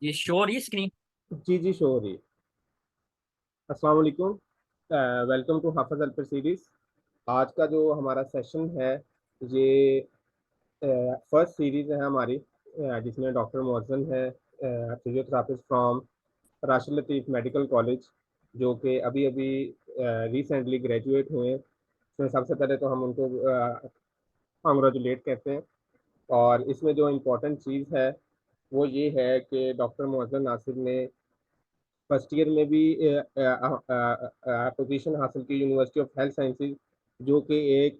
ये शो हो रही है स्क्रीन। जी जी, शो हो रही है। अस्सलाम वालेकुम। Welcome to Hafiz Alpar series. आज का जो हमारा सेशन है, ये फर्स्ट सीरीज है हमारी, जिसमें डॉक्टर मोहसिन है, physiotherapist from Rashid Latif medical college, जो कि अभी अभी रिसेंटली ग्रेजुएट हुए हैं। इसमें सबसे पहले तो हम उनको कॉन्ग्रेचुलेट कहते हैं। और इसमें जो इम्पोर्टेंट चीज़ है वो ये है कि डॉक्टर मोहसिन नासिर ने फर्स्ट ईयर में भी पोजीशन हासिल की यूनिवर्सिटी ऑफ हेल्थ साइंसेज, जो कि एक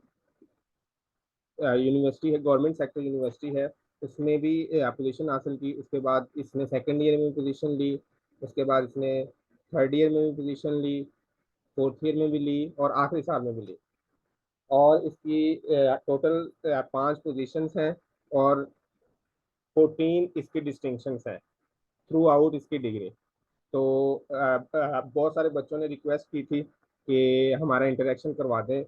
यूनिवर्सिटी है, गवर्नमेंट सेक्टर यूनिवर्सिटी है। उसमें भी पोजीशन हासिल की। उसके बाद इसने सेकंड ईयर में भी पोजीशन ली। उसके बाद इसने थर्ड ईयर में भी पोजीशन ली, फोर्थ ईयर में भी ली और आखिरी साल में भी ली। और इसकी टोटल 5 पोजीशंस हैं और 14 इसकी डिस्टिंक्शंस हैं थ्रू आउट इसकी डिग्री। तो बहुत सारे बच्चों ने रिक्वेस्ट की थी कि हमारा इंटरेक्शन करवा दें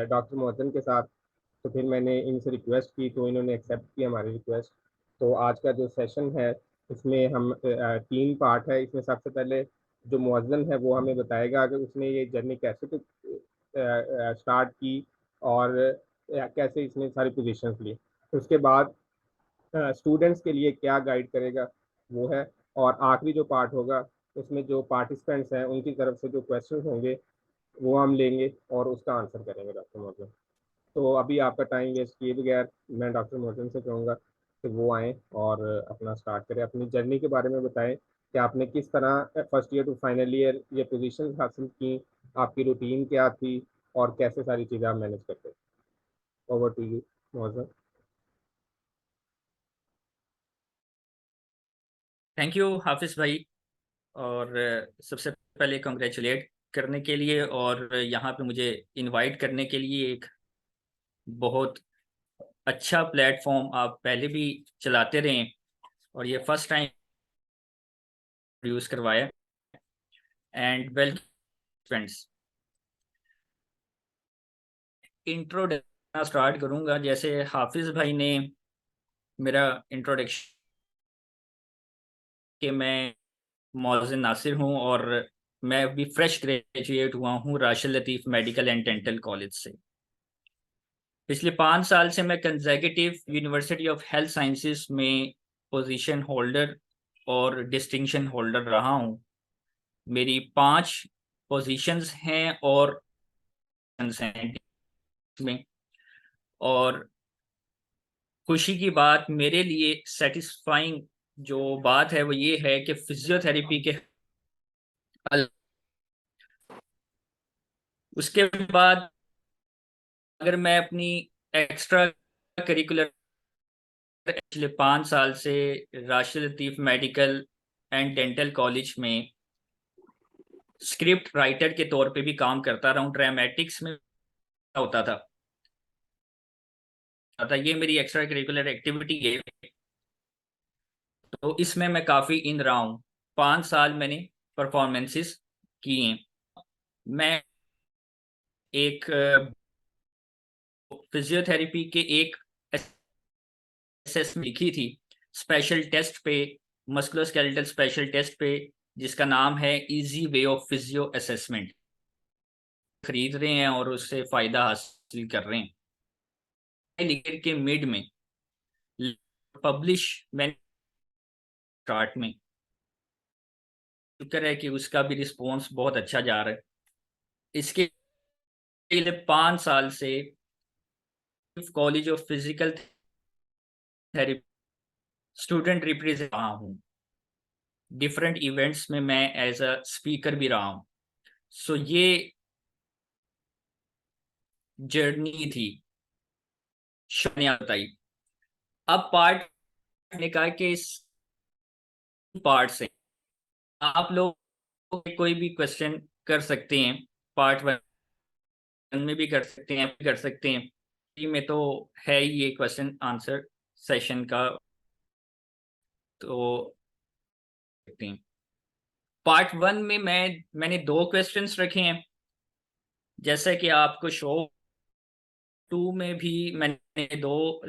डॉक्टर मोहसिन के साथ। तो फिर मैंने इनसे रिक्वेस्ट की तो इन्होंने एक्सेप्ट किया हमारी रिक्वेस्ट। तो आज का जो सेशन है, इसमें हम 3 पार्ट है। इसमें सबसे पहले जो मोहसिन है वो हमें बताएगा कि उसने ये जर्नी कैसे तो स्टार्ट की और कैसे इसने सारी पोजीशंस ली। उसके बाद स्टूडेंट्स के लिए क्या गाइड करेगा वो है। और आखिरी जो पार्ट होगा, उसमें जो पार्टिसिपेंट्स हैं उनकी तरफ से जो क्वेश्चन होंगे वो हम लेंगे और उसका आंसर करेंगे डॉक्टर मोहसिन। तो अभी आपका टाइम वेस्ट किए बगैर मैं डॉक्टर मोहसिन से कहूँगा कि वो आएँ और अपना स्टार्ट करें, अपनी जर्नी के बारे में बताएं कि आपने किस तरह first year to final year ये पोजीशन हासिल की, आपकी रूटीन क्या थी और कैसे सारी चीज़ें आप मैनेज करते हैं। Over to you Mohsin. Thank you Hafiz भाई। और सबसे पहले कंग्रेचुलेट करने के लिए और यहाँ पे मुझे इनवाइट करने के लिए। एक बहुत अच्छा प्लेटफॉर्म आप पहले भी चलाते रहे और ये फर्स्ट टाइम यूज़ करवाया। And welcome friends. Introduction start करूँगा जैसे हाफिज भाई ने मेरा इंट्रोडक्शन कि मैं मोहसिन नासिर हूँ और मैं अभी फ्रेश ग्रेजुएट हुआ हूँ Rashid Latif medical and dental college से। पिछले 5 साल से मैं consecutive university of health sciences में पोजीशन होल्डर और डिस्टिंक्शन होल्डर रहा हूँ। मेरी 5 पोजीशंस हैं और हैं में। और खुशी की बात मेरे लिए सेटिस्फाइंग जो बात है वो ये है कि फिजियोथेरेपी के उसके बाद अगर मैं अपनी एक्स्ट्रा करिकुलर पिछले 5 साल से Rashid Latif medical and dental college में स्क्रिप्ट राइटर के तौर पे भी काम करता रहा हूँ। ड्रामेटिक्स में होता था ये मेरी एक्स्ट्रा करिकुलर एक्टिविटी है। तो इसमें मैं काफ़ी इन रहा हूँ। 5 साल मैंने परफॉर्मेंसेस की हैं। मैं एक फिजियोथेरेपी के एक असेसमेंट लिखी थी स्पेशल टेस्ट पे, मस्कुलोस्केलेटल स्पेशल टेस्ट पे, जिसका नाम है easy way of physio assessment. खरीद रहे हैं और उससे फायदा हासिल कर रहे हैं। लिखे के मिड में पब्लिश मैंने स्टार्ट में, शुक्र है कि उसका भी रिस्पॉन्स बहुत अच्छा जा रहा है। इसके लिए 5 साल से college of physical therapy student represent रहा हूँ। डिफरेंट इवेंट्स में मैं एज अ स्पीकर भी रहा हूँ। सो ये जर्नी थी शानिया बताई। अब पार्ट ने कहा कि इस पार्ट से आप लोग कोई भी क्वेश्चन कर सकते हैं। पार्ट 1 में भी कर सकते हैं, भी कर सकते हैं। में तो है ही ये क्वेश्चन आंसर सेशन का। तो सकते हैं पार्ट 1 में मैंने 2 क्वेश्चंस रखे हैं। जैसे कि आपको शो 2 में भी मैंने 2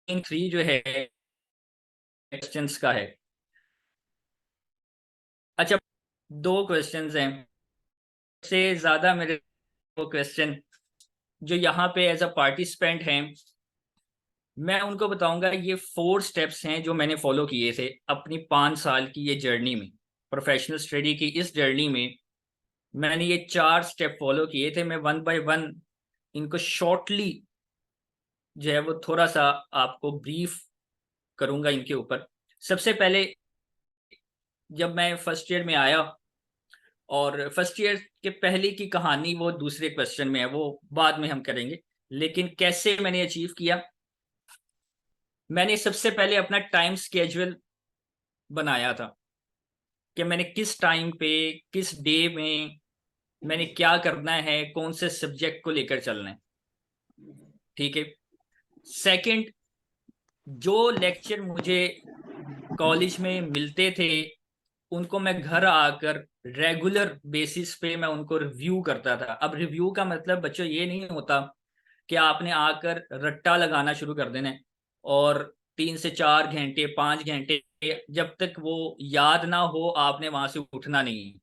3 जो है क्वेश्चंस का है। अच्छा, दो क्वेश्चंस हैं, से ज्यादा मेरे वो क्वेश्चन जो यहाँ पे एज अ पार्टिसिपेंट हैं, मैं उनको बताऊंगा। ये 4 स्टेप्स हैं जो मैंने फॉलो किए थे अपनी 5 साल की ये जर्नी में, प्रोफेशनल स्टडी की इस जर्नी में। मैंने ये 4 स्टेप फॉलो किए थे। मैं वन बाय वन इनको शॉर्टली जो है वो थोड़ा सा आपको ब्रीफ करूंगा इनके ऊपर। सबसे पहले, जब मैं फर्स्ट ईयर में आया, और फर्स्ट ईयर के पहले की कहानी वो दूसरे क्वेश्चन में है, वो बाद में हम करेंगे। लेकिन कैसे मैंने अचीव किया, मैंने सबसे पहले अपना टाइम स्केड्यूल बनाया था कि मैंने किस टाइम पे, किस डे में मैंने क्या करना है, कौन से सब्जेक्ट को लेकर चलना है। ठीक है। सेकंड, जो लेक्चर मुझे कॉलेज में मिलते थे उनको मैं घर आकर रेगुलर बेसिस पे मैं उनको रिव्यू करता था। अब रिव्यू का मतलब बच्चों ये नहीं होता कि आपने आकर रट्टा लगाना शुरू कर देना है और 3 से 4 घंटे 5 घंटे जब तक वो याद ना हो आपने वहां से उठना नहीं है।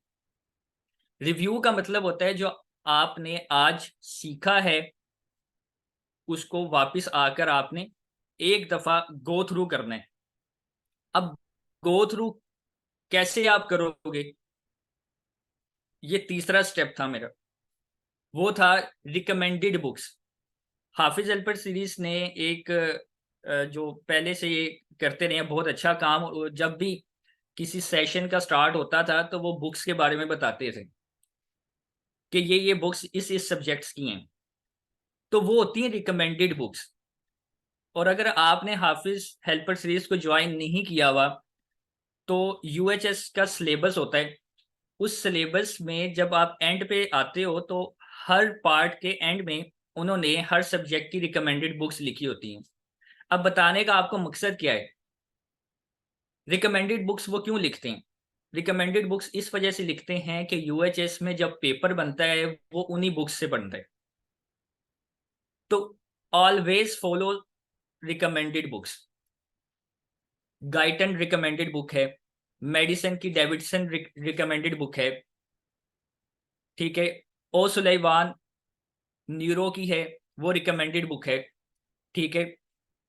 रिव्यू का मतलब होता है जो आपने आज सीखा है उसको वापस आकर आपने एक दफा गो थ्रू करना है। अब गो थ्रू कैसे आप करोगे, ये तीसरा स्टेप था मेरा, वो था रिकमेंडेड बुक्स। हाफिज अल्पर सीरीज ने एक जो पहले से ये करते रहे हैं बहुत अच्छा काम। जब भी किसी सेशन का स्टार्ट होता था तो वो बुक्स के बारे में बताते थे कि ये बुक्स इस सब्जेक्ट्स की हैं, तो वो होती हैं रिकमेंडेड बुक्स। और अगर आपने हाफिज हेल्पर सीरीज को ज्वाइन नहीं किया हुआ तो यूएचएस का सिलेबस होता है, उस सिलेबस में जब आप एंड पे आते हो तो हर पार्ट के एंड में उन्होंने हर सब्जेक्ट की रिकमेंडेड बुक्स लिखी होती हैं। अब बताने का आपको मकसद क्या है, रिकमेंडेड बुक्स वो क्यों लिखते हैं? रिकमेंडेड बुक्स इस वजह से लिखते हैं कि यूएचएस में जब पेपर बनता है वो उन्हीं बुक्स से बनता है। तो always follow recommended books. Guyton recommended book है, मेडिसन की डेविडसन रिकमेंडेड बुक है। ठीक है। ओ सुलेमान न्यूरो की है, वो रिकमेंडेड बुक है। ठीक है।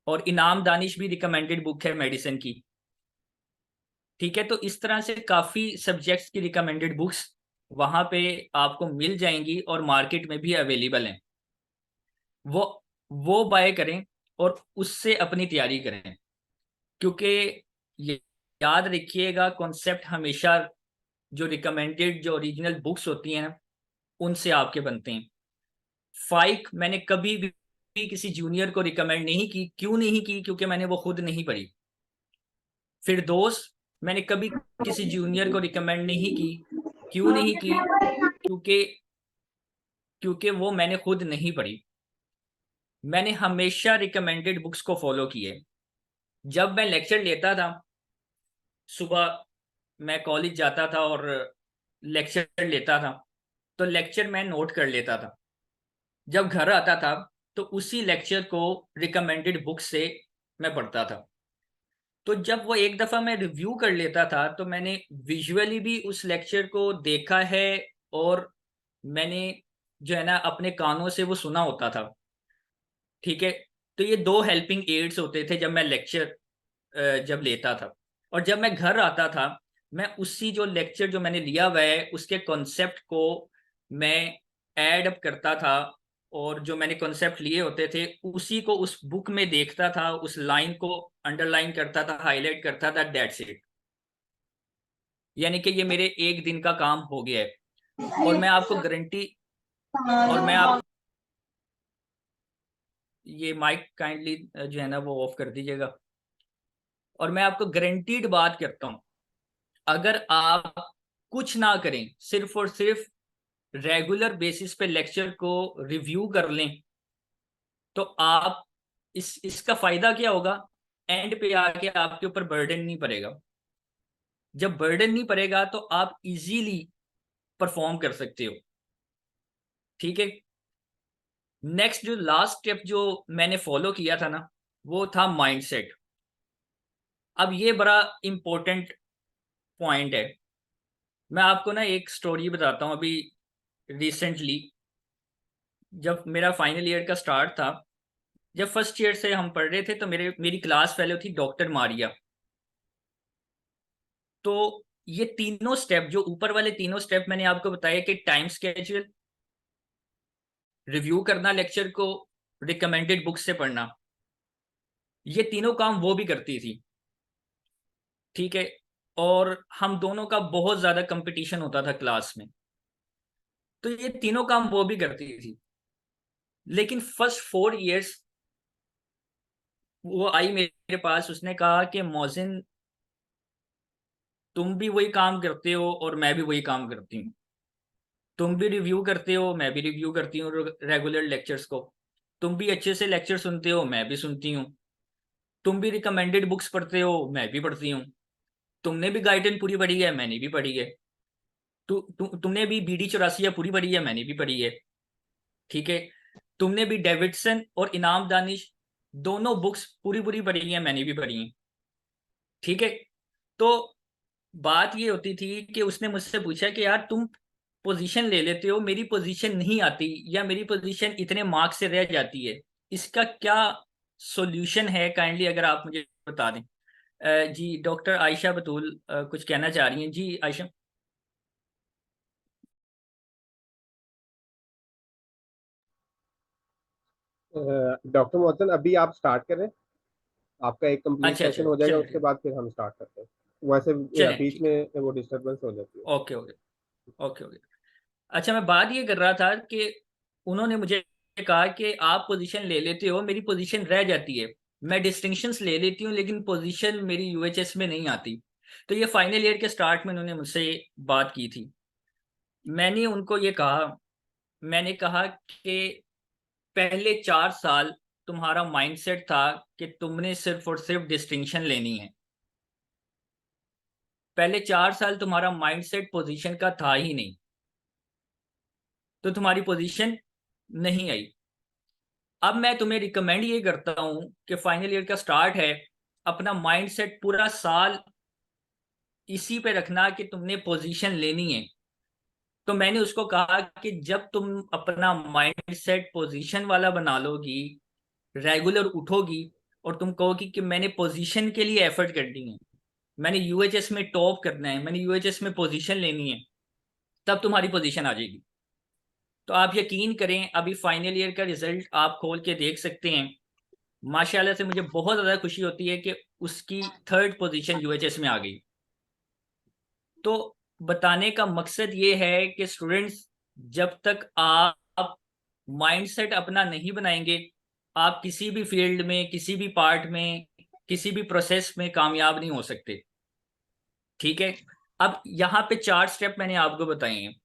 और इनाम दानिश भी रिकमेंडेड बुक है मेडिसिन की। ठीक है। तो इस तरह से काफी सब्जेक्ट्स की रिकमेंडेड बुक्स वहां पे आपको मिल जाएंगी और मार्केट में भी अवेलेबल हैं। वो वो बाय करें और उससे अपनी तैयारी करें, क्योंकि ये याद रखिएगा कॉन्सेप्ट हमेशा जो रिकमेंडेड जो ओरिजिनल बुक्स होती हैं ना उनसे आपके बनते हैं। फाइक मैंने कभी भी किसी जूनियर को रिकमेंड नहीं की। क्यों नहीं की? क्योंकि मैंने वो खुद नहीं पढ़ी। फिर दोस्त मैंने कभी किसी जूनियर को रिकमेंड नहीं की। क्यों नहीं की? क्योंकि क्योंकि वो मैंने खुद नहीं पढ़ी। मैंने हमेशा रिकमेंडेड बुक्स को फॉलो किए। जब मैं लेक्चर लेता था, सुबह मैं कॉलेज जाता था और लेक्चर लेता था, तो लेक्चर मैं नोट कर लेता था। जब घर आता था तो उसी लेक्चर को रिकमेंडेड बुक से मैं पढ़ता था। तो जब वो एक दफा मैं रिव्यू कर लेता था तो मैंने विजुअली भी उस लेक्चर को देखा है और मैंने जो है ना अपने कानों से वो सुना होता था। ठीक है। तो ये दो हेल्पिंग एड्स होते थे जब मैं लेक्चर जब लेता था। और जब मैं घर आता था मैं उसी जो लेक्चर जो मैंने लिया हुआ है उसके कॉन्सेप्ट को मैं ऐड अप करता था, और जो मैंने कॉन्सेप्ट लिए होते थे उसी को उस बुक में देखता था, उस लाइन को अंडरलाइन करता था, हाईलाइट करता था, दैट्स इट। यानी कि ये मेरे एक दिन का काम हो गया है। और मैं आपको गारंटी, और मैं आप ये माइक काइंडली जो है ना वो ऑफ कर दीजिएगा। और मैं आपको गारंटीड बात करता हूँ, अगर आप कुछ ना करें, सिर्फ और सिर्फ रेगुलर बेसिस पे लेक्चर को रिव्यू कर लें, तो आप इसका फायदा क्या होगा, एंड पे आके आपके ऊपर बर्डन नहीं पड़ेगा। जब बर्डन नहीं पड़ेगा तो आप इजीली परफॉर्म कर सकते हो। ठीक है। नेक्स्ट जो लास्ट स्टेप जो मैंने फॉलो किया था ना वो था माइंडसेट। अब ये बड़ा इंपॉर्टेंट पॉइंट है। मैं आपको ना एक स्टोरी बताता हूँ। अभी रिसेंटली जब मेरा फाइनल ईयर का स्टार्ट था, जब फर्स्ट ईयर से हम पढ़ रहे थे, तो मेरी क्लास फेलो थी डॉक्टर मारिया। तो ये तीनों स्टेप, जो ऊपर वाले तीनों स्टेप मैंने आपको बताया कि टाइम स्केड्यूल, रिव्यू करना लेक्चर को, रिकमेंडेड बुक से पढ़ना, ये तीनों काम वो भी करती थी। ठीक है। और हम दोनों का बहुत ज्यादा कंपटीशन होता था क्लास में। तो ये तीनों काम वो भी करती थी। लेकिन फर्स्ट 4 इयर्स वो आई मेरे पास, उसने कहा कि मोहसिन, तुम भी वही काम करते हो और मैं भी वही काम करती हूँ। तुम भी रिव्यू करते हो, मैं भी रिव्यू करती हूँ रेगुलर लेक्चर्स को। तुम भी अच्छे से लेक्चर सुनते हो, मैं भी सुनती हूँ। तुम भी रिकमेंडेड बुक्स पढ़ते हो, मैं भी पढ़ती हूँ। तुमने भी गाइडेंस पूरी पढ़ी है, मैंने भी पढ़ी है। तुमने भी BD 84 पूरी पढ़ी है, मैंने भी पढ़ी है। ठीक है। तुमने भी डेविडसन और इनाम दानिश दोनों बुक्स पूरी पूरी पढ़ी है, मैंने भी पढ़ी है। ठीक है। तो बात ये होती थी कि उसने मुझसे पूछा कि यार तुम पोजीशन ले लेते हो, मेरी पोजीशन नहीं आती, या मेरी पोजीशन इतने मार्क्स से रह जाती है, इसका क्या सॉल्यूशन है? काइंडली अगर आप मुझे बता दें। जी डॉक्टर आयशा बतूल कुछ कहना चाह रही हैं। जी आयशा। डॉक्टर मोहसिन, अभी आप स्टार्ट करें, आपका एक कंप्लीट अच्छा अच्छा, सेशन हो जाएगा, चलें उसके ठीक, बाद फिर हम स्टार्ट करते हैं। वैसे चलें बीच ठीक है। में वो डिस्टरबेंस हो जाती है। Okay okay okay okay. अच्छा, मैं बात ये कर रहा था कि उन्होंने मुझे कहा कि आप पोजीशन ले लेते हो, मेरी पोजीशन रह जाती है। मैं डिस्टिंक्शंस ले लेती हूँ लेकिन पोजीशन मेरी UHS में नहीं आती। तो ये फाइनल ईयर के स्टार्ट में उन्होंने मुझसे बात की थी। मैंने उनको ये कहा, मैंने कहा कि पहले 4 साल तुम्हारा माइंडसेट था कि तुमने सिर्फ और सिर्फ डिस्टिंक्शन लेनी है। पहले 4 साल तुम्हारा माइंडसेट पोजीशन का था ही नहीं, तो तुम्हारी पोजीशन नहीं आई। अब मैं तुम्हें रिकमेंड ये करता हूं कि फाइनल ईयर का स्टार्ट है, अपना माइंडसेट पूरा साल इसी पे रखना कि तुमने पोजीशन लेनी है। तो मैंने उसको कहा कि जब तुम अपना माइंडसेट पोजीशन वाला बना लोगी, रेगुलर उठोगी, और तुम कहोगी कि मैंने पोजीशन के लिए एफर्ट करनी है, मैंने UHS में टॉप करना है, मैंने UHS में पोजीशन लेनी है, तब तुम्हारी पोजीशन आ जाएगी। तो आप यकीन करें, अभी फाइनल ईयर का रिजल्ट आप खोल के देख सकते हैं। माशाल्लाह से मुझे बहुत ज़्यादा खुशी होती है कि उसकी थर्ड पोजीशन UHS में आ गई। तो बताने का मकसद ये है कि स्टूडेंट्स, जब तक आप माइंडसेट अपना नहीं बनाएंगे, आप किसी भी फील्ड में, किसी भी पार्ट में, किसी भी प्रोसेस में कामयाब नहीं हो सकते। ठीक है। अब यहाँ पे 4 स्टेप मैंने आपको बताए हैं।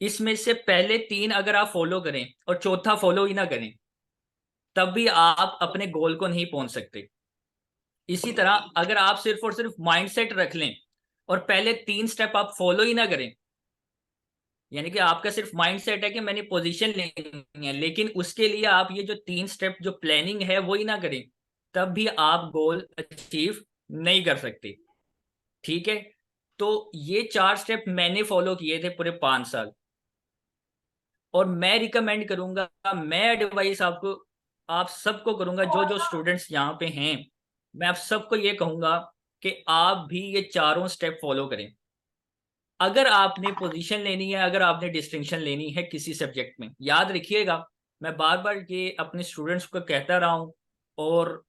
इसमें से पहले 3 अगर आप फॉलो करें और चौथा फॉलो ही ना करें, तब भी आप अपने गोल को नहीं पहुंच सकते। इसी तरह अगर आप सिर्फ और सिर्फ माइंडसेट रख लें और पहले 3 स्टेप आप फॉलो ही ना करें, यानी कि आपका सिर्फ माइंडसेट है कि मैंने पोजीशन लेनी है, लेकिन उसके लिए आप ये जो 3 स्टेप जो प्लानिंग है वो ही ना करें, तब भी आप गोल अचीव नहीं कर सकते। ठीक है। तो ये 4 स्टेप मैंने फॉलो किए थे पूरे 5 साल, और मैं रिकमेंड करूंगा, मैं एडवाइस आपको, आप सबको करूंगा, जो जो स्टूडेंट्स यहाँ पे हैं, मैं आप सबको ये कहूंगा कि आप भी ये चारों स्टेप फॉलो करें। अगर आपने पोजीशन लेनी है, अगर आपने डिस्टिंक्शन लेनी है किसी सब्जेक्ट में, याद रखिएगा, मैं बार बार ये अपने स्टूडेंट्स को कहता रहा हूँ और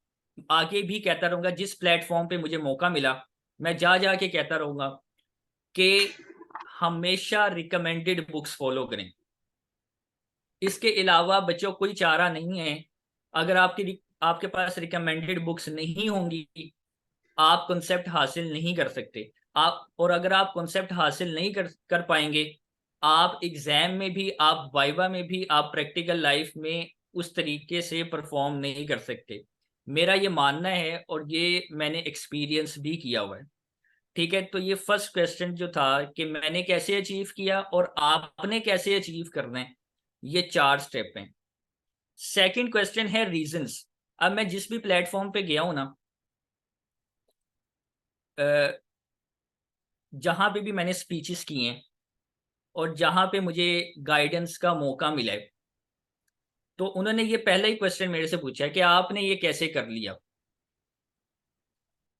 आगे भी कहता रहूंगा। जिस प्लेटफॉर्म पे मुझे मौका मिला, मैं जा जा के कहता रहूंगा कि हमेशा रिकमेंडेड बुक्स फॉलो करें। इसके अलावा बच्चों कोई चारा नहीं है। अगर आपके पास रिकमेंडेड बुक्स नहीं होंगी, आप कॉन्सेप्ट हासिल नहीं कर सकते। आप, और अगर आप कॉन्सेप्ट हासिल नहीं कर पाएंगे, आप एग्जाम में भी, आप वाइवा में भी, आप प्रैक्टिकल लाइफ में उस तरीके से परफॉर्म नहीं कर सकते। मेरा ये मानना है और ये मैंने एक्सपीरियंस भी किया हुआ है। ठीक है। तो ये फर्स्ट क्वेश्चन जो था कि मैंने कैसे अचीव किया और आपने कैसे अचीव करना है, ये 4 स्टेप हैं। सेकंड क्वेश्चन है रीजंस। अब मैं जिस भी प्लेटफॉर्म पे गया हूं ना, जहाँ पे भी मैंने स्पीचेस की हैं और जहाँ पे मुझे गाइडेंस का मौका मिला है, तो उन्होंने ये पहला ही क्वेश्चन मेरे से पूछा है कि आपने ये कैसे कर लिया।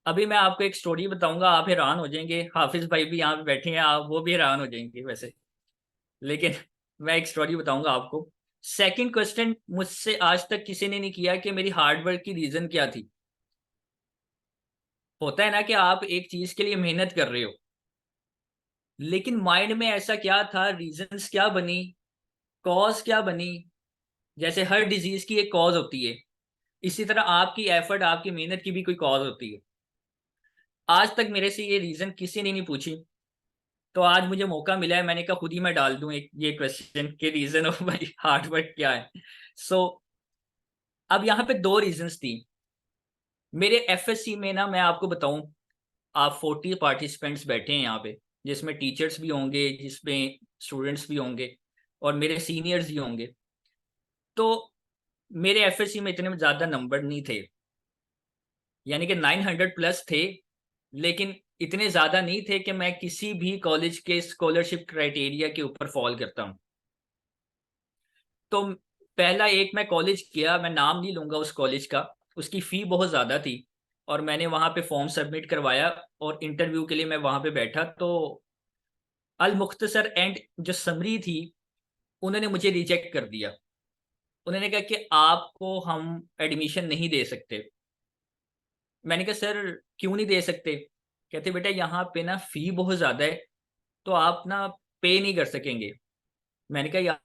अभी मैं आपको एक स्टोरी बताऊंगा, आप हैरान हो जाएंगे। हाफिज भाई भी यहाँ पे बैठे हैं, आप वो भी हैरान हो जाएंगे वैसे, लेकिन मैं एक स्टोरी बताऊंगा आपको। सेकंड क्वेश्चन मुझसे आज तक किसी ने नहीं किया कि मेरी हार्डवर्क की रीजन क्या थी। होता है ना कि आप एक चीज के लिए मेहनत कर रहे हो, लेकिन माइंड में ऐसा क्या था, रीजंस क्या बनी, कॉज क्या बनी। जैसे हर डिजीज की एक कॉज होती है, इसी तरह आपकी एफर्ट, आपकी मेहनत की भी कोई कॉज होती है। आज तक मेरे से ये रीजन किसी ने नहीं पूछी, तो आज मुझे मौका मिला है, मैंने कहा खुद ही मैं डाल दूं एक ये क्वेश्चन के reason of my hard work क्या है। सो अब यहाँ पे दो रीजंस थी मेरे एफएससी में ना। मैं आपको बताऊं, आप 40 पार्टिसिपेंट्स बैठे हैं यहाँ पे, जिसमें टीचर्स भी होंगे, जिसमें स्टूडेंट्स भी होंगे और मेरे सीनियर्स भी होंगे। तो मेरे एफएससी में इतने ज्यादा नंबर नहीं थे, यानी कि 900 प्लस थे, लेकिन इतने ज्यादा नहीं थे कि मैं किसी भी कॉलेज के स्कॉलरशिप क्राइटेरिया के ऊपर फॉल करता हूँ। तो पहला एक मैं कॉलेज किया, मैं नाम नहीं लूंगा उस कॉलेज का, उसकी फी बहुत ज्यादा थी, और मैंने वहां पे फॉर्म सबमिट करवाया और इंटरव्यू के लिए मैं वहां पे बैठा। तो अल मुख्तसर एंड जो समरी थी, उन्होंने मुझे रिजेक्ट कर दिया। उन्होंने कहा कि आपको हम एडमिशन नहीं दे सकते। मैंने कहा सर क्यों नहीं दे सकते। कहते बेटा यहाँ पे ना फी बहुत ज्यादा है, तो आप ना पे नहीं कर सकेंगे। मैंने कहा यार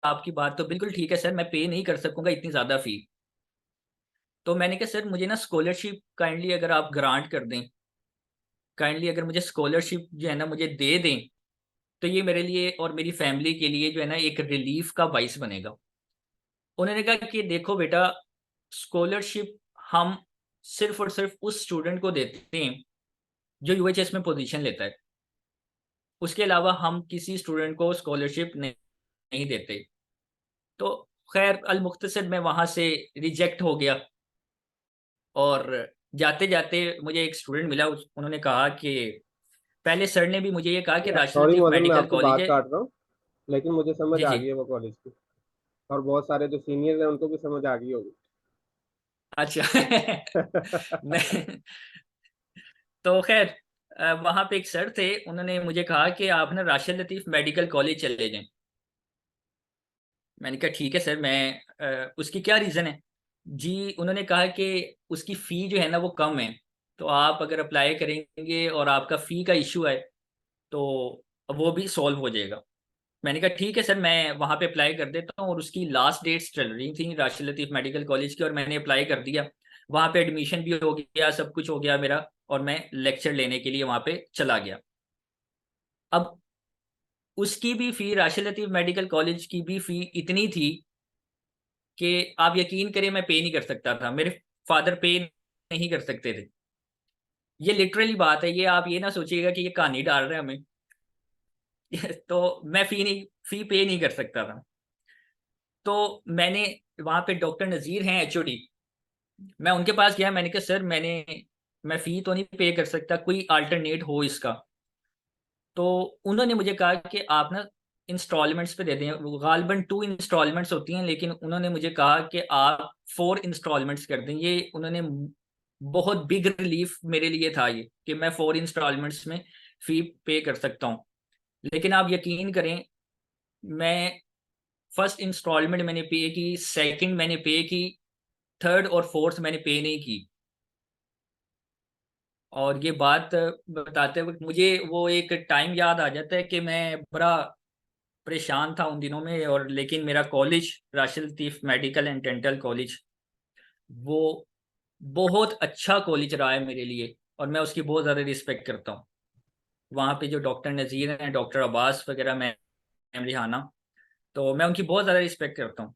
आपकी बात तो बिल्कुल ठीक है सर, मैं पे नहीं कर सकूंगा इतनी ज्यादा फी। तो मैंने कहा सर मुझे ना स्कॉलरशिप काइंडली अगर आप ग्रांट कर दें, काइंडली अगर मुझे स्कॉलरशिप जो है ना मुझे दे दें, तो ये मेरे लिए और मेरी फैमिली के लिए जो है ना एक रिलीफ का बाइस बनेगा। उन्होंने कहा कि देखो बेटा, स्कॉलरशिप हम सिर्फ और सिर्फ उस स्टूडेंट को देते हैं जो यूएचएस में पोजीशन लेता है, उसके अलावा हम किसी स्टूडेंट को स्कॉलरशिप नहीं देते। तो खैर अल मुख्तसर में वहां से रिजेक्ट हो गया। और जाते जाते मुझे एक स्टूडेंट मिला, उन्होंने कहा कि पहले सर ने भी मुझे ये कहा कि राशिद सॉरी लतीफ मोहसिन, मैं मेडिकल आपकी कॉलेज बात है। काट रहा हूँ, लेकिन मुझे समझ जी आ जी। गई है वो कॉलेज की। और बहुत सारे जो सीनियर्स हैं उनको भी समझ आ गई होगी। अच्छा मैं तो खैर वहां पे एक सर थे, उन्होंने मुझे कहा कि आप ना राशिद लतीफ मेडिकल कॉलेज चले जाएं। मैंने कहा ठीक है सर, मैं उसकी क्या रीज़न है। जी उन्होंने कहा कि उसकी फ़ी जो है ना वो कम है, तो आप अगर अप्लाई करेंगे और आपका फ़ी का इशू है तो वो भी सॉल्व हो जाएगा। मैंने कहा ठीक है सर, मैं वहाँ पे अप्लाई कर देता हूँ। और उसकी लास्ट डेट्स चल रही थी राशिद लतीफ़ मेडिकल कॉलेज की, और मैंने अप्लाई कर दिया। वहाँ पे एडमिशन भी हो गया, सब कुछ हो गया मेरा, और मैं लेक्चर लेने के लिए वहाँ पे चला गया। अब उसकी भी फ़ी, राशिद लतीफ़ मेडिकल कॉलेज की भी फ़ी इतनी थी कि आप यकीन करें मैं पे नहीं कर सकता था, मेरे फादर पे नहीं कर सकते थे। ये लिटरली बात है, ये आप ये ना सोचिएगा कि ये कहानी डाल रहे हैं हमें तो मैं फी पे नहीं कर सकता था। तो मैंने वहां पे डॉक्टर नज़ीर हैं एचओडी, मैं उनके पास गया। मैंने कहा सर मैं फी तो नहीं पे कर सकता, कोई अल्टरनेट हो इसका। तो उन्होंने मुझे कहा कि आप ना इंस्टॉलमेंट्स पे दे दें, गालबन 2 इंस्टॉलमेंट्स होती हैं, लेकिन उन्होंने मुझे कहा कि आप 4 इंस्टॉलमेंट्स कर दें। ये उन्होंने बहुत बिग रिलीफ मेरे लिए था ये, कि मैं 4 इंस्टॉलमेंट्स में फी पे कर सकता हूँ। लेकिन आप यकीन करें, मैं फर्स्ट इंस्टॉलमेंट मैंने पे की, सेकंड मैंने पे की, थर्ड और फोर्थ मैंने पे नहीं की। और ये बात बताते वक्त मुझे वो एक टाइम याद आ जाता है कि मैं बड़ा परेशान था उन दिनों में। और लेकिन मेरा college, Rashid Latif medical and dental college, वो बहुत अच्छा कॉलेज रहा है मेरे लिए, और मैं उसकी बहुत ज़्यादा रिस्पेक्ट करता हूँ। वहाँ पे जो डॉक्टर नज़ीर हैं, डॉक्टर अब्बास वगैरह, मैम रिहाना, तो मैं उनकी बहुत ज़्यादा रिस्पेक्ट करता हूँ।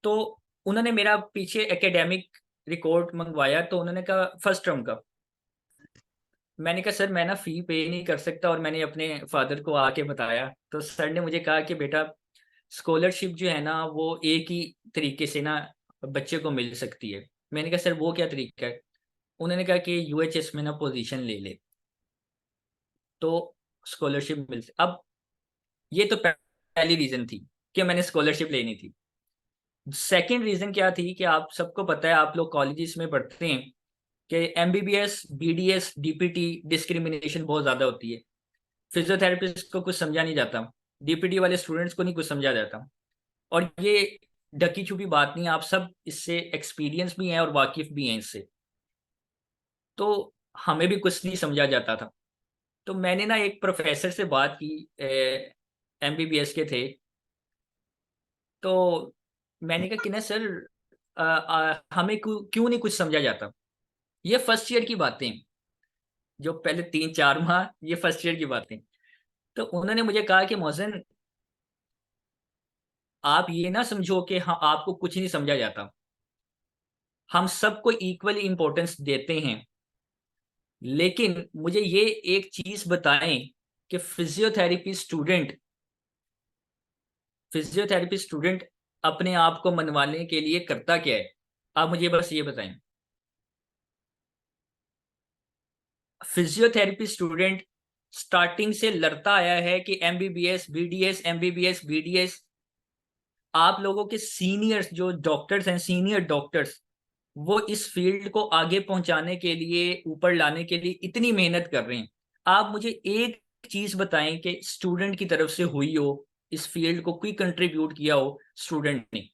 तो उन्होंने मेरा पीछे एकेडमिक रिकॉर्ड मंगवाया, तो उन्होंने कहा फर्स्ट टर्म का। मैंने कहा सर मैं ना फ़ी पे नहीं कर सकता, और मैंने अपने फादर को आके बताया। तो सर ने मुझे कहा कि बेटा, स्कॉलरशिप जो है ना वो एक ही तरीके से ना बच्चे को मिल सकती है। मैंने कहा सर वो क्या तरीका है। उन्होंने कहा कि यूएचएस में ना पोजीशन ले ले। तो स्कॉलरशिप मिल। अब ये तो पहली रीजन थी कि मैंने स्कॉलरशिप लेनी थी। सेकंड रीजन क्या थी कि आप सबको पता है, आप लोग कॉलेजेस में पढ़ते हैं कि एमबीबीएस, बीडीएस, डीपीटी डिस्क्रिमिनेशन बहुत ज्यादा होती है। फिजियोथेरेपिस्ट को कुछ समझा नहीं जाता, डीपीटी वाले स्टूडेंट्स को नहीं कुछ समझा जाता। और ये ढकी छुपी बात नहीं है, आप सब इससे एक्सपीरियंस भी हैं और वाकिफ भी हैं इससे। तो हमें भी कुछ नहीं समझा जाता था। तो मैंने ना एक प्रोफेसर से बात की, एमबीबीएस के थे। तो मैंने कहा कि ना सर, हमें क्यों नहीं कुछ समझा जाता। ये फर्स्ट ईयर की बातें, जो पहले 3-4 माह, ये फर्स्ट ईयर की बातें। तो उन्होंने मुझे कहा कि मोहसिन, आप ये ना समझो कि हाँ आपको कुछ नहीं समझा जाता, हम सबको इक्वली इंपॉर्टेंस देते हैं। लेकिन मुझे ये एक चीज बताएं कि फिजियोथेरेपी स्टूडेंट अपने आप को मनवाने के लिए करता क्या है। आप मुझे बस ये बताएं। फिजियोथेरेपी स्टूडेंट स्टार्टिंग से लड़ता आया है कि एमबीबीएस बीडीएस, एमबीबीएस बीडीएस। आप लोगों के सीनियर्स जो डॉक्टर्स हैं, सीनियर डॉक्टर्स, वो इस फील्ड को आगे पहुंचाने के लिए, ऊपर लाने के लिए इतनी मेहनत कर रहे हैं। आप मुझे एक चीज बताएं कि स्टूडेंट की तरफ से हुई हो, इस फील्ड को कोई कंट्रीब्यूट किया हो स्टूडेंट ने।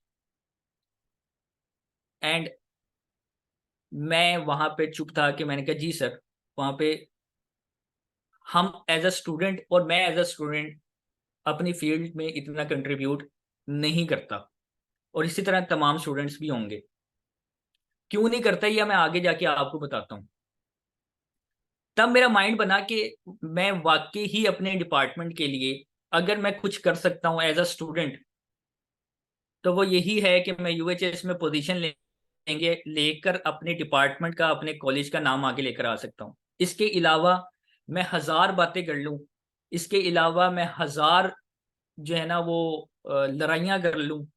एंड मैं वहां पे चुप था कि मैंने कहा जी सर, वहां पे हम एज अ स्टूडेंट और मैं एज अ स्टूडेंट अपनी फील्ड में इतना कंट्रीब्यूट नहीं करता, और इसी तरह तमाम स्टूडेंट्स भी होंगे। क्यों नहीं करता, या मैं आगे जाके आपको बताता हूँ। तब मेरा माइंड बना कि मैं वाकई ही अपने डिपार्टमेंट के लिए अगर मैं कुछ कर सकता हूँ एज अ स्टूडेंट, तो वो यही है कि मैं यूएचएस में पोजीशन लेंगे लेकर अपने डिपार्टमेंट का, अपने कॉलेज का नाम आगे लेकर आ सकता हूँ। इसके अलावा मैं हजार बातें कर लूँ, इसके अलावा मैं हजार जो है ना वो लड़ाइयाँ कर लूँ,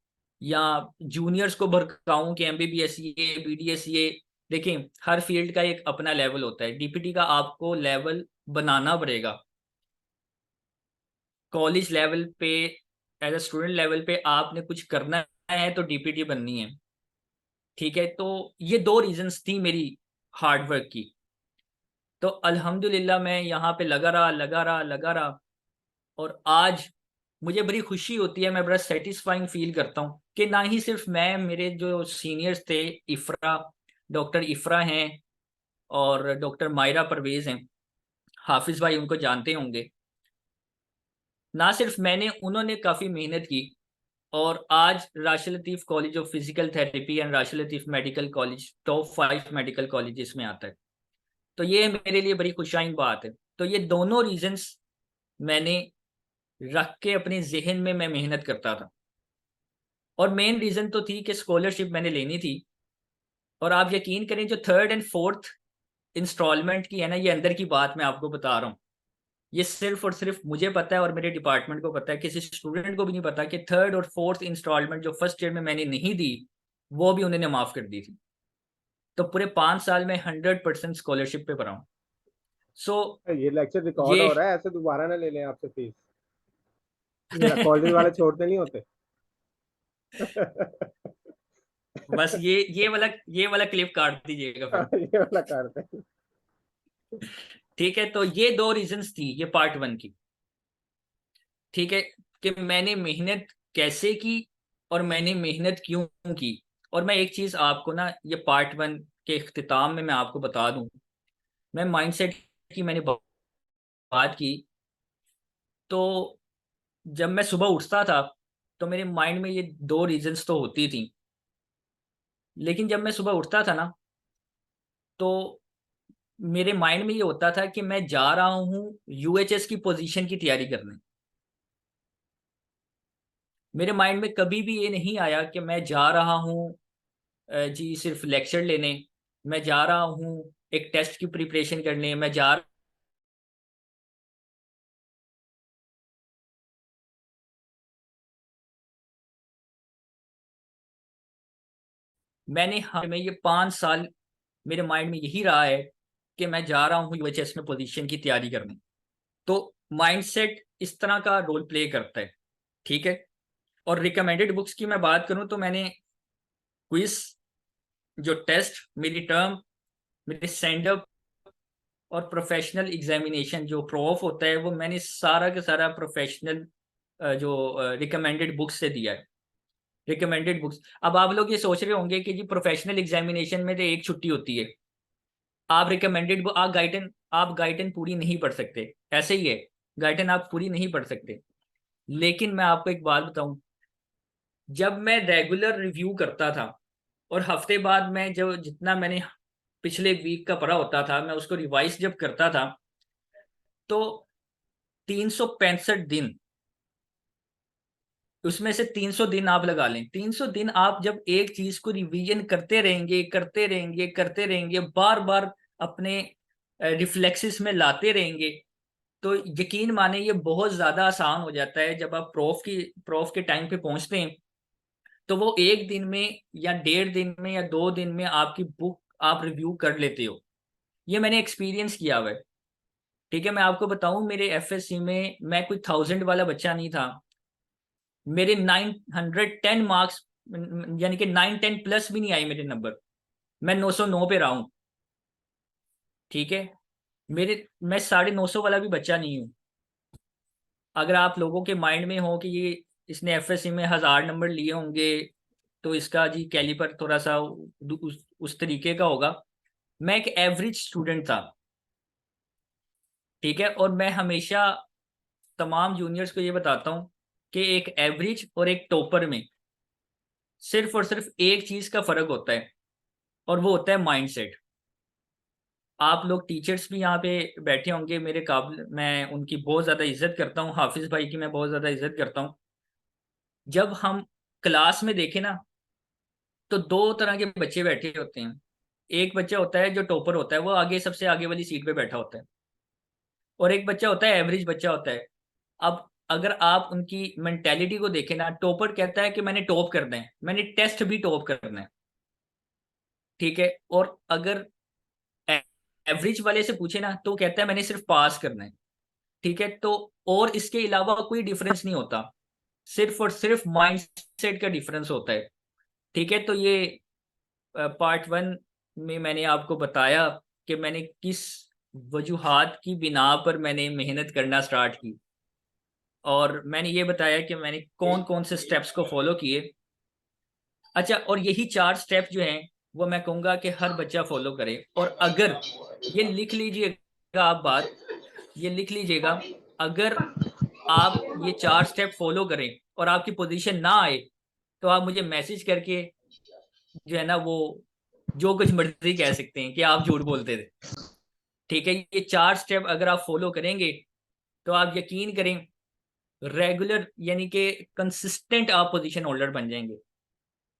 या जूनियर्स को भड़काऊं कि एमबीबीएस ये, बीडीएस ये। देखें, हर फील्ड का एक अपना लेवल होता है। डीपीटी का आपको लेवल बनाना पड़ेगा। कॉलेज लेवल पे, एज अ स्टूडेंट लेवल पे आपने कुछ करना है तो डीपीटी बननी है। ठीक है, तो ये दो रीजंस थी मेरी हार्डवर्क की। तो अल्हम्दुलिल्लाह मैं यहाँ पे लगा रहा। और आज मुझे बड़ी खुशी होती है, मैं बड़ा सेटिस्फाइंग फील करता हूँ कि ना ही सिर्फ मैं, मेरे जो सीनियर्स थे, इफ्रा, डॉक्टर इफ्रा हैं और डॉक्टर मायरा परवेज हैं, हाफिज भाई उनको जानते होंगे। ना सिर्फ मैंने, उन्होंने काफ़ी मेहनत की। और आज Rashid Latif college of physical therapy and Rashid Latif medical college top 5 medical colleges में आता है। तो ये मेरे लिए बड़ी खुशाइन बात है। तो ये दोनों रीजंस मैंने रख के अपने जहन में मैं मेहनत करता था। और मेन रीजन तो थी कि स्कॉलरशिप मैंने लेनी थी। और आप यकीन करें, जो थर्ड एंड फोर्थ इंस्टॉलमेंट की है ना, ये अंदर की बात मैं आपको बता रहा हूँ, ये सिर्फ और सिर्फ मुझे पता है और मेरे डिपार्टमेंट को पता है, किसी स्टूडेंट को भी नहीं पता कि थर्ड और फोर्थ इंस्टॉलमेंट जो फर्स्ट ईयर में मैंने नहीं दी, वो भी उन्होंने माफ कर दी थी। तो पूरे 5 साल में 100% स्कॉलरशिप पे पढ़ा हूँ। सो ये लेक्चर रिकॉर्ड ये हो रहा है, ऐसे दोबारा ना ले लें आपसे फीस। ये कॉलेज वाले छोड़ते नहीं होते। बस ये वाला क्लिप काट दीजिएगा फिर। ये वाला करते हैं। ठीक है, तो ये दो रीजंस थी, ये पार्ट 1 की। ठीक है, कि मैंने मेहनत कैसे की और मैंने मेहनत क्यों की। और मैं एक चीज आपको ना, ये पार्ट 1 के इख्तिताम में मैं आपको बता दूं, मैं माइंडसेट की मैंने बात की। तो जब मैं सुबह उठता था, तो मेरे माइंड में ये दो रीजंस तो होती थी। लेकिन जब मैं सुबह उठता था ना, तो मेरे माइंड में ये होता था कि मैं जा रहा हूँ यूएचएस की पोजीशन की तैयारी करने। मेरे माइंड में कभी भी ये नहीं आया कि मैं जा रहा हूँ जी सिर्फ लेक्चर लेने, मैं जा रहा हूँ एक टेस्ट की प्रिपरेशन करने, हमें ये 5 साल मेरे माइंड में यही रहा है कि मैं जा रहा हूँ यूएचएस में पोजीशन की तैयारी करने। तो माइंडसेट इस तरह का रोल प्ले करता है, ठीक है। और रिकमेंडेड बुक्स की मैं बात करूं तो मैंने क्विज, जो टेस्ट, मिड टर्म, मेरे स्टैंड अप और प्रोफेशनल एग्जामिनेशन जो प्रूफ होता है, वो मैंने सारा का सारा प्रोफेशनल जो रिकमेंडेड बुक्स से दिया है। रिकमेंडेड बुक्स, अब आप लोग ये सोच रहे होंगे कि जी प्रोफेशनल एग्जामिनेशन में तो एक छुट्टी होती है, आप रिकमेंडेड आप गाइडन पूरी नहीं पढ़ सकते, ऐसे ही है, गाइडन आप पूरी नहीं पढ़ सकते। लेकिन मैं आपको एक बात बताऊं, जब मैं रेगुलर रिव्यू करता था और हफ्ते बाद मैं जो जितना मैंने पिछले वीक का पढ़ा होता था, मैं उसको रिवाइज जब करता था, तो 365 दिन, उसमें से 300 दिन आप लगा लें, 300 दिन आप जब एक चीज को रिवीजन करते रहेंगे करते रहेंगे करते रहेंगे, बार बार अपने रिफ्लेक्सेस में लाते रहेंगे, तो यकीन माने ये बहुत ज्यादा आसान हो जाता है। जब आप प्रोफ के टाइम पे पहुंचते हैं, तो वो एक दिन में या 1.5 दिन में या 2 दिन में आपकी बुक आप रिव्यू कर लेते हो। ये मैंने एक्सपीरियंस किया हुआ है, ठीक है। मैं आपको बताऊं, मेरे एफएससी में मैं कोई 1000 वाला बच्चा नहीं था, मेरे 910 मार्क्स, यानी कि 910 प्लस भी नहीं आए मेरे नंबर, मैं 909 पे रहा हूं, ठीक है। मैं 950 वाला भी बच्चा नहीं हूँ। अगर आप लोगों के माइंड में हो कि ये इसने एफएससी में 1000 नंबर लिए होंगे, तो इसका जी कैलिपर थोड़ा सा उस तरीके का होगा। मैं एक एवरेज स्टूडेंट था, ठीक है। और मैं हमेशा तमाम जूनियर्स को ये बताता हूँ कि एक एवरेज और एक टॉपर में सिर्फ और सिर्फ एक चीज का फर्क होता है, और वो होता है माइंडसेट। आप लोग टीचर्स भी यहाँ पे बैठे होंगे मेरे काबिल, मैं उनकी बहुत ज्यादा इज्जत करता हूँ, हाफिज भाई की मैं बहुत ज्यादा इज्जत करता हूँ। जब हम क्लास में देखें ना, तो दो तरह के बच्चे बैठे होते हैं। एक बच्चा होता है जो टॉपर होता है, वो आगे सबसे आगे वाली सीट पे बैठा होता है, और एक बच्चा होता है एवरेज बच्चा होता है। अब अगर आप उनकी मेंटेलिटी को देखें ना, टॉपर कहता है कि मैंने टॉप करना है, मैंने टेस्ट भी टॉप करना है, ठीक है। और अगर एवरेज वाले से पूछे ना, तो कहता है मैंने सिर्फ पास करना है, ठीक है। तो और इसके अलावा कोई डिफरेंस नहीं होता, सिर्फ और सिर्फ माइंडसेट का डिफरेंस होता है, ठीक है। तो ये पार्ट 1 में मैंने आपको बताया कि मैंने किस वजूहात की बिना पर मैंने मेहनत करना स्टार्ट की, और मैंने ये बताया कि मैंने कौन कौन से स्टेप्स को फॉलो किए। अच्छा, और यही 4 स्टेप जो हैं, वो मैं कहूँगा कि हर बच्चा फॉलो करे। और अगर ये लिख लीजिएगा आप बात, ये लिख लीजिएगा, अगर आप ये 4 स्टेप फॉलो करें और आपकी पोजीशन ना आए, तो आप मुझे मैसेज करके जो है ना, वो जो कुछ मर्जी कह सकते हैं कि आप झूठ बोलते थे, ठीक है। ये 4 स्टेप अगर आप फॉलो करेंगे, तो आप यकीन करें, रेगुलर यानी कि कंसिस्टेंट आप पोजीशन होल्डर बन जाएंगे।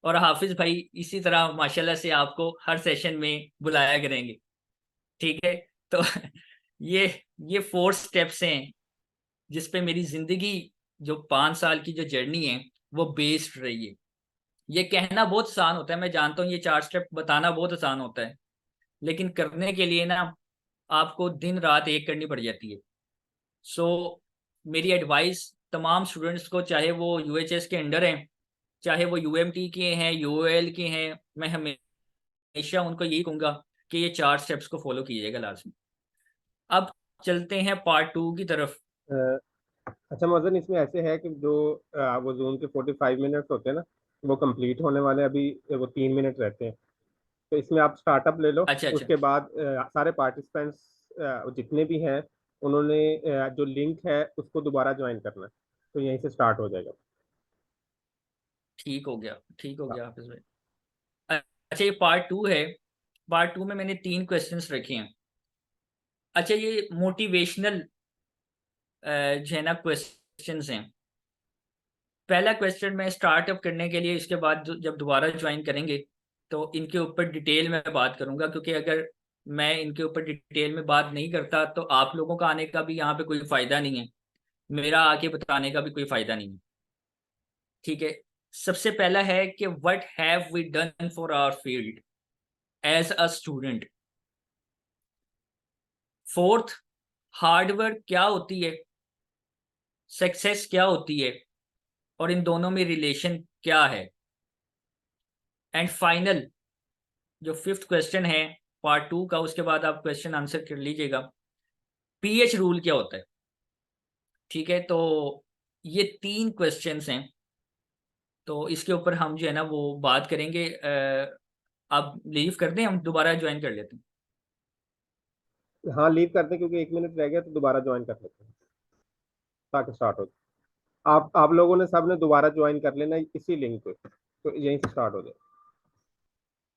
और हाफिज भाई इसी तरह माशाल्लाह से आपको हर सेशन में बुलाया करेंगे, ठीक है। तो ये ये 4 स्टेप्स हैं जिस पे मेरी जिंदगी, जो 5 साल की जो जर्नी है, वो बेस्ड रही है। ये कहना बहुत आसान होता है, मैं जानता हूँ, ये 4 स्टेप बताना बहुत आसान होता है, लेकिन करने के लिए ना आपको दिन रात एक करनी पड़ जाती है। सो मेरी एडवाइस तमाम स्टूडेंट्स को, चाहे वो यूएचएस के अंडर हैं, चाहे वो यूएमटी के हैं, यूएल के हैं, मैं हमेशा उनको यही कहूंगा कि ये 4 स्टेप्स को फॉलो कीजिएगा लाजमी। अब चलते हैं पार्ट 2 की तरफ। अच्छा मदन, इसमें ऐसे है कि जो वो जून के 45 मिनट्स होते हैं ना, वो कंप्लीट होने वाले हैं अभी, वो 3 मिनट रहते हैं। तो इसमें आप स्टार्टअप ले लो। अच्छा अच्छा। उसके बाद सारे पार्टिसिपेंट्स जितने भी हैं, उन्होंने जो लिंक है उसको दोबारा ज्वाइन करना है, तो यहीं से स्टार्ट हो जाएगा। ठीक हो गया, ठीक हो हाँ। गया हाफिज भाई। अच्छा, ये पार्ट 2 है। पार्ट 2 में मैंने 3 क्वेश्चंस रखे हैं। अच्छा, ये मोटिवेशनल जो है ना क्वेश्चंस हैं। पहला क्वेश्चन मैं स्टार्टअप करने के लिए, इसके बाद जब दोबारा ज्वाइन करेंगे, तो इनके ऊपर डिटेल में बात करूंगा, क्योंकि अगर मैं इनके ऊपर डिटेल में बात नहीं करता, तो आप लोगों का आने का भी यहाँ पे कोई फायदा नहीं है, मेरा आके बताने का भी कोई फायदा नहीं है, ठीक है। सबसे पहला है कि what have we done for our field as a student. Fourth, hard work क्या होती है, सक्सेस क्या होती है, और इन दोनों में रिलेशन क्या है। एंड फाइनल जो फिफ्थ क्वेश्चन है पार्ट 2 का, उसके बाद आप क्वेश्चन आंसर कर लीजिएगा, पीएच रूल क्या होता है। ठीक है, तो ये 3 क्वेश्चंस हैं, तो इसके ऊपर हम जो है ना वो बात करेंगे। आप लीव कर दें, हम दोबारा ज्वाइन कर लेते हैं। हाँ लीव करते हैं, क्योंकि 1 मिनट रह गया, तो दोबारा ज्वाइन कर लेते हैं ताकि स्टार्ट हो। आप लोगों ने सब ने दोबारा ज्वाइन कर लेना इसी लिंक पे, तो यहीं से स्टार्ट हो जाए।